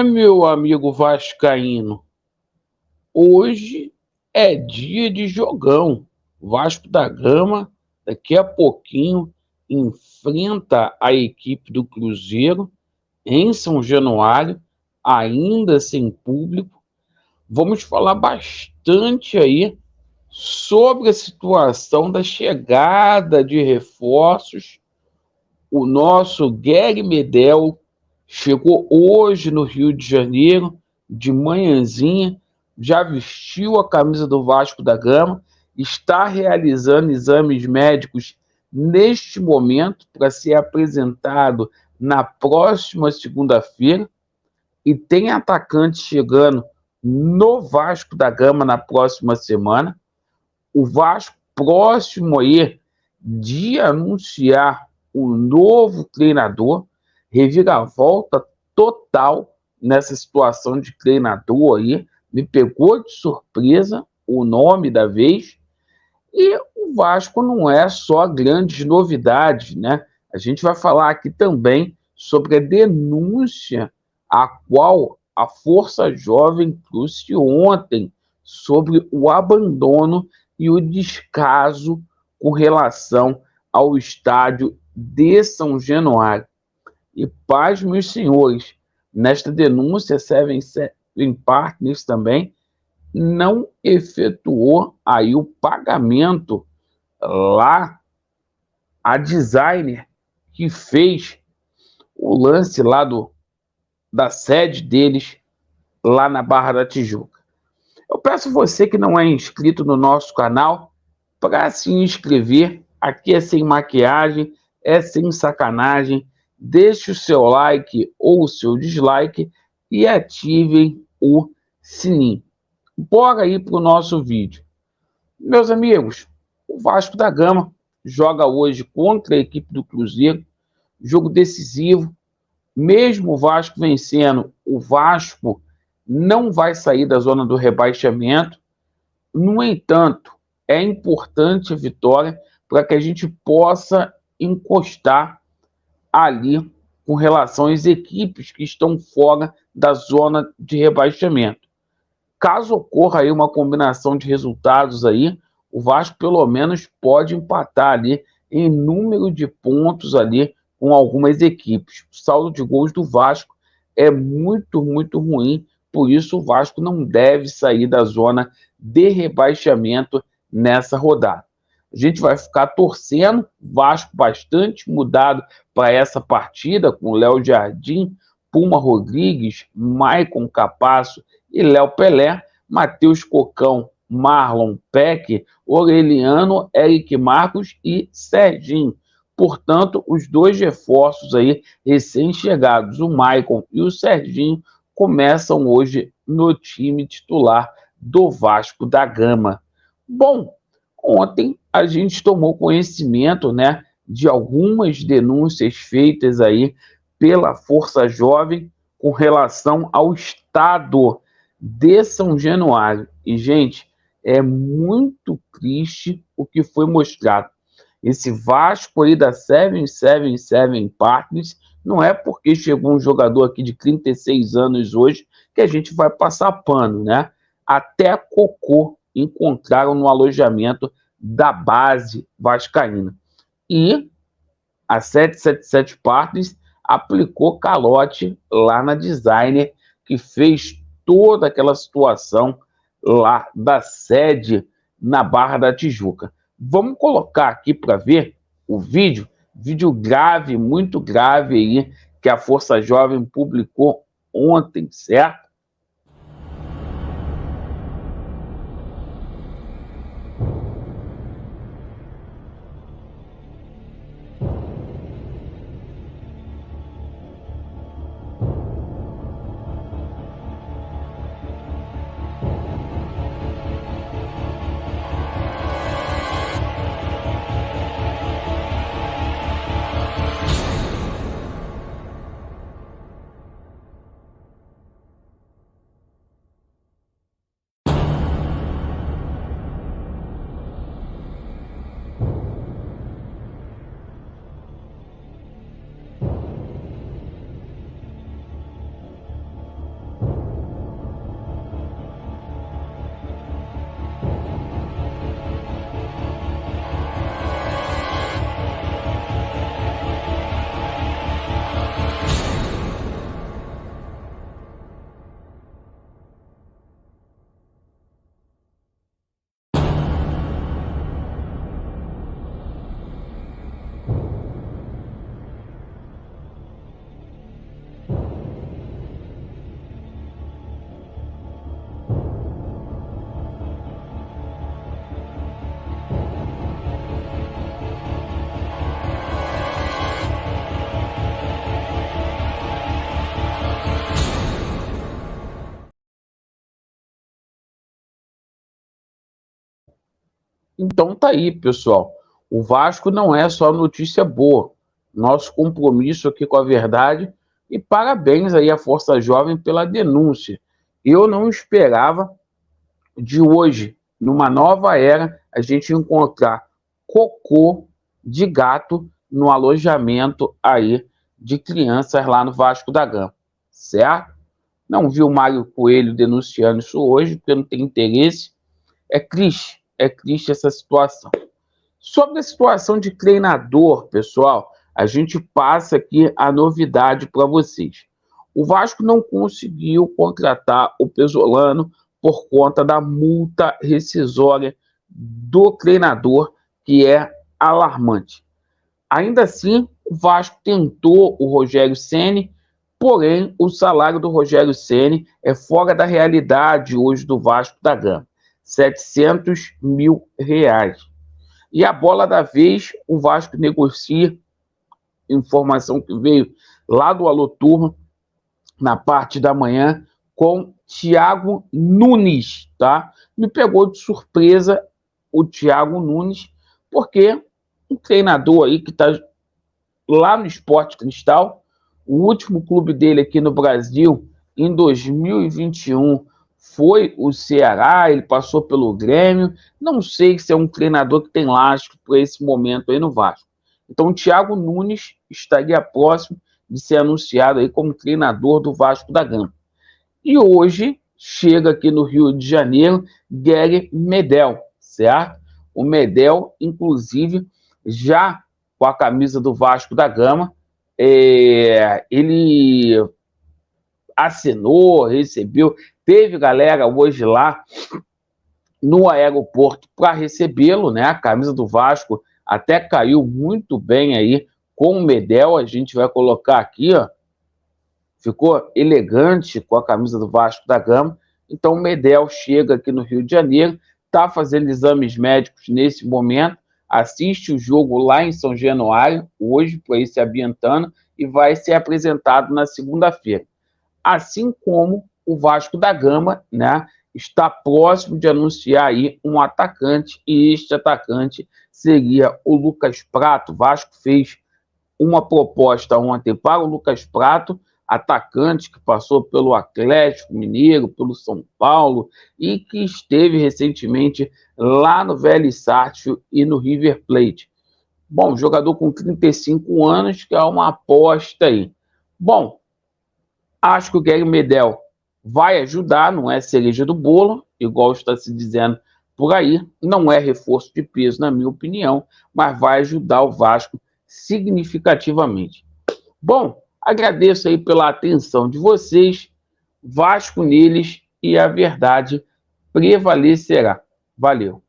Meu amigo vascaíno, hoje é dia de jogão. Vasco da Gama, daqui a pouquinho, enfrenta a equipe do Cruzeiro em São Januário, ainda sem público. Vamos falar bastante aí sobre a situação da chegada de reforços. O nosso Guerre Medel chegou hoje no Rio de Janeiro, de manhãzinha, já vestiu a camisa do Vasco da Gama, está realizando exames médicos neste momento para ser apresentado na próxima segunda-feira, e tem atacante chegando no Vasco da Gama na próxima semana. O Vasco próximo aí de anunciar o novo treinador, reviravolta total nessa situação de treinador aí, me pegou de surpresa o nome da vez. E o Vasco não é só grandes novidades, né? A gente vai falar aqui também sobre a denúncia a qual a Força Jovem trouxe ontem sobre o abandono e o descaso com relação ao estádio de São Januário. E paz, meus senhores, nesta denúncia, Seven Partners também não efetuou aí o pagamento lá a designer que fez o lance lá da sede deles lá na Barra da Tijuca. Eu peço você que não é inscrito no nosso canal para se inscrever. Aqui é sem maquiagem, é sem sacanagem. Deixe o seu like ou o seu dislike e ativem o sininho. Bora aí para o nosso vídeo. Meus amigos, o Vasco da Gama joga hoje contra a equipe do Cruzeiro, jogo decisivo. Mesmo o Vasco vencendo, o Vasco não vai sair da zona do rebaixamento. No entanto, é importante a vitória para que a gente possa encostar ali com relação às equipes que estão fora da zona de rebaixamento. Caso ocorra aí uma combinação de resultados aí, o Vasco pelo menos pode empatar ali em número de pontos ali com algumas equipes. O saldo de gols do Vasco é muito, muito ruim, por isso o Vasco não deve sair da zona de rebaixamento nessa rodada. A gente vai ficar torcendo, Vasco bastante mudado para essa partida, com Léo Jardim, Puma Rodrigues, Maicon Capasso e Léo Pelé, Matheus Cocão, Marlon Peck, Aureliano, Eric Marcos e Serginho. Portanto, os dois reforços aí recém-chegados, o Maicon e o Serginho, começam hoje no time titular do Vasco da Gama. Bom, ontem a gente tomou conhecimento, né, de algumas denúncias feitas aí pela Força Jovem com relação ao estado de São Januário. E, gente, é muito triste o que foi mostrado. Esse Vasco aí da 777 Partners, não é porque chegou um jogador aqui de 36 anos hoje que a gente vai passar pano, né? Até cocô encontraram no alojamento da base vascaína. E a 777 Partners aplicou calote lá na designer que fez toda aquela situação lá da sede na Barra da Tijuca. Vamos colocar aqui para ver o vídeo grave, muito grave aí, que a Força Jovem publicou ontem, certo? Então tá aí, pessoal. O Vasco não é só notícia boa. Nosso compromisso aqui com a verdade, e parabéns aí à Força Jovem pela denúncia. Eu não esperava de hoje, numa nova era, a gente encontrar cocô de gato no alojamento aí de crianças lá no Vasco da Gama, certo? Não vi o Mário Coelho denunciando isso hoje, porque não tem interesse. É triste essa situação. Sobre a situação de treinador, pessoal, a gente passa aqui a novidade para vocês. O Vasco não conseguiu contratar o Pesolano por conta da multa rescisória do treinador, que é alarmante. Ainda assim, o Vasco tentou o Rogério Ceni, porém o salário do Rogério Ceni é fora da realidade hoje do Vasco da Gama, R$ 700 mil. E a bola da vez, o Vasco negocia, informação que veio lá do Alô Turma, na parte da manhã, com Thiago Nunes, tá? Me pegou de surpresa o Thiago Nunes, porque um treinador aí que está lá no Sport Cristal, o último clube dele aqui no Brasil, em 2021, foi o Ceará, ele passou pelo Grêmio, não sei se é um treinador que tem lastro por esse momento aí no Vasco. Então o Thiago Nunes estaria próximo de ser anunciado aí como treinador do Vasco da Gama. E hoje chega aqui no Rio de Janeiro Gary Medel, certo? O Medel, inclusive, já com a camisa do Vasco da Gama, ele assinou, recebeu, teve galera hoje lá no aeroporto para recebê-lo, né? A camisa do Vasco até caiu muito bem aí com o Medel, a gente vai colocar aqui, ó, ficou elegante com a camisa do Vasco da Gama. Então o Medel chega aqui no Rio de Janeiro, está fazendo exames médicos nesse momento, assiste o jogo lá em São Januário, hoje, para ir se ambientando, e vai ser apresentado na segunda-feira. Assim como o Vasco da Gama, né, está próximo de anunciar aí um atacante, e este atacante seria o Lucas Prato. O Vasco fez uma proposta ontem para o Lucas Prato, atacante que passou pelo Atlético Mineiro, pelo São Paulo e que esteve recentemente lá no Vélez Sarsfield e no River Plate. Bom, jogador com 35 anos, que é uma aposta aí. Bom, acho que o Gary Medel vai ajudar, não é cereja do bolo, igual está se dizendo por aí, não é reforço de peso, na minha opinião, mas vai ajudar o Vasco significativamente. Bom, agradeço aí pela atenção de vocês, Vasco neles e a verdade prevalecerá. Valeu.